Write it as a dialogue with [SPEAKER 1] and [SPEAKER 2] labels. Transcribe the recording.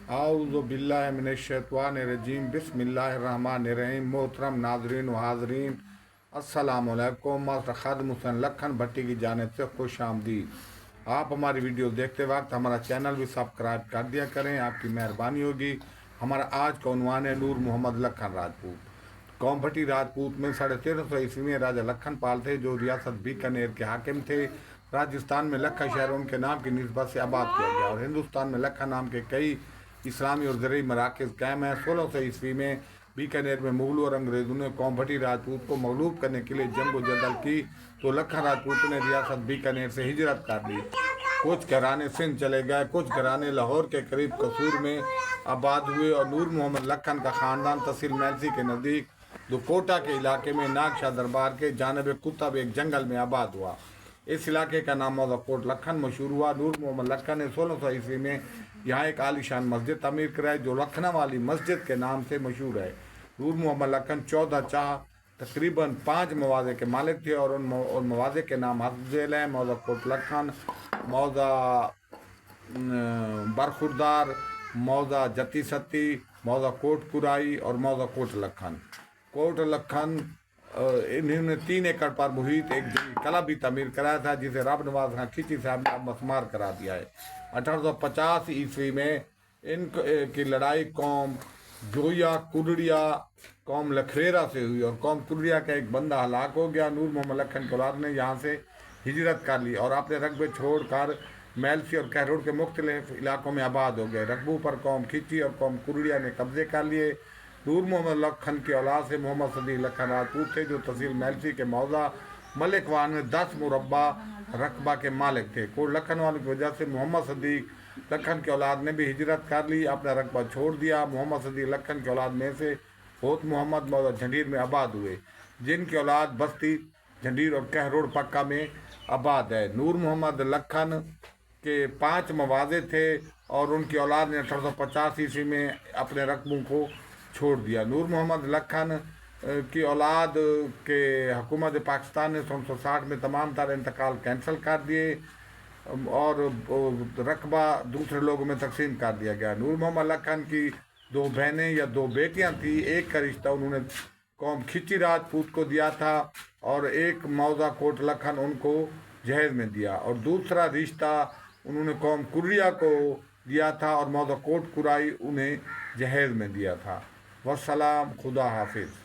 [SPEAKER 1] आऊज़ु बिल्लाहि मिनश्शैतानिर्रजीम बिस्मिल्लाहिर्रहमानिर्रहीम। मोहतरम नाज़रीन व हाज़रीन, अस्सलामु अलैकुम। मास्टर खादिम हुसैन लखन भट्टी की जानिब से खुश आमदीद। आप हमारी वीडियो देखते वक्त हमारा चैनल भी सब्सक्राइब कर दिया करें, आपकी मेहरबानी होगी। हमारा आज का उन्वान है नूर मोहम्मद लखन राजपूत। कौम भट्टी राजपूत में 1350 ईस्वी में राजा लखन पाल थे, जो रियासत बीकानेर के हाकिम थे। राजस्थान में लखा शहर उनके नाम की निस्बत से आबाद किया गया और हिंदुस्तान में लखा नाम के कई इस्लामी और ज़रई मराकज़ कायम हैं। 1600 ईस्वी में बीकानेर में मुगलों और अंग्रेज़ों ने कौम भट्टी राजपूत को मगलूब करने के लिए जंग जदल की, तो लखन राजपूत ने रियासत बीकानेर से हिजरत कर ली। कुछ घराने सिंध चले गए, कुछ घराने लाहौर के करीब कसूर में आबाद हुए और नूर मोहम्मद लखन का ख़ानदान तहसील मैलसी के नज़दीक दुकोटा के इलाके में नागशाह दरबार के जानब कुतब एक जंगल में आबाद हुआ। इस इलाके का नाम मौजा कोट लखन मशहूर हुआ। नूर मोहम्मद लखन ने 1600 ईस्वी में यहाँ एक आलीशान मस्जिद तमीर कराई, जो लखना वाली मस्जिद के नाम से मशहूर है। नूर मोहम्मद लखन 14 चाह तकरीबन 5 मवाज़े के मालिक थे और उन मवाज़े के नाम हफ्ज़ेल हैं: मौजा कोट लखन, मौजा बरखुरदार, मौजा जती सती, मौजा कोट कुराई और मौजा कोट लखन। कोट लखन इन्होंने 3 एकड़ पर मुहित एक कला भी तमीर कराया था, जिसे रब नवाज खां खिची साहब ने मसमार करा दिया है। 1850 ईस्वी में इन की लड़ाई कौम जोया कुरड़िया कौम लखरेरा से हुई और कौम कुरड़िया का एक बंदा हलाक हो गया। नूर मोहम्मद लखन के औलाद ने यहाँ से हिजरत कर ली और अपने रकबे छोड़ कर मैलसी और कहरोड़ के मुख्तलिफ इलाकों में आबाद हो गए। रकबों पर कौम खिची और कौम कुरड़िया ने कब्जे कर लिए। नूर मोहम्मद लखन की औलाद से मोहम्मद सदीक लखन राजपूत थे, जो तहसील मैलसी के मौजा मलिक वान में 10 मुरब्बा रकबा के मालिक थे। कोट लखन वालों की वजह से मोहम्मद सदीक लखन की औलाद ने भी हिजरत कर ली, अपना रकबा छोड़ दिया। मोहम्मद सदीक लखन की औलाद में से होत मोहम्मद मौजा झंडीर में आबाद हुए, जिनकी औलाद बस्ती झंडीर और कहरोड़ पक्का में आबाद है। नूर मोहम्मद लखन के 5 मवाज़े थे और उनकी औलाद ने 1850 ईस्वी में अपने रकबों को छोड़ दिया। नूर मोहम्मद लखन की औलाद के हुकूमत पाकिस्तान ने 1960 में तमाम तर इंतकाल कैंसिल कर दिए और रकबा दूसरे लोगों में तकसीम कर दिया गया। नूर मोहम्मद लखन की 2 बहनें या 2 बेटियां थी। एक का रिश्ता उन्होंने कौम खिची राजपूत को दिया था और एक मौजा कोट लखन उनको जहेज में दिया, और दूसरा रिश्ता उन्होंने कौम कुर्रिया को दिया था और मौजा कोट कुराई उन्हें जहेज में दिया था। वस्सलाम, खुदा हाफिज़।